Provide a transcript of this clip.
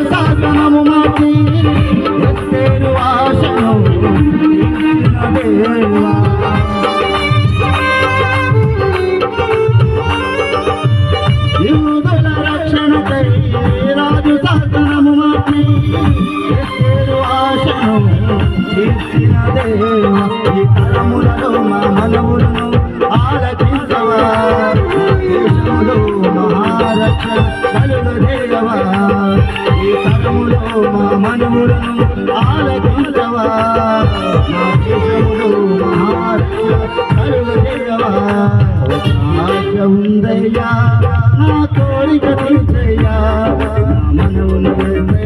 శాసనము మాకి ఎస్తేరు ఆశను దేవా యూదుల రక్షణకై రాజు శాసనము మాకి ఎస్తేరు ఆశను తీర్చిన దేవా ఈ తరములలో మా మనవులను ఆలకించవా దేశములో మహారక్షణ కలుగజేయవా ఈ తరములో మా మనవులను ఆలకించవా నా దేశములో మహారక్షణ కలుగజేయవా ఆశ ఉందయ్యా నా కోరిక తీర్చయ్యా నా మనవులను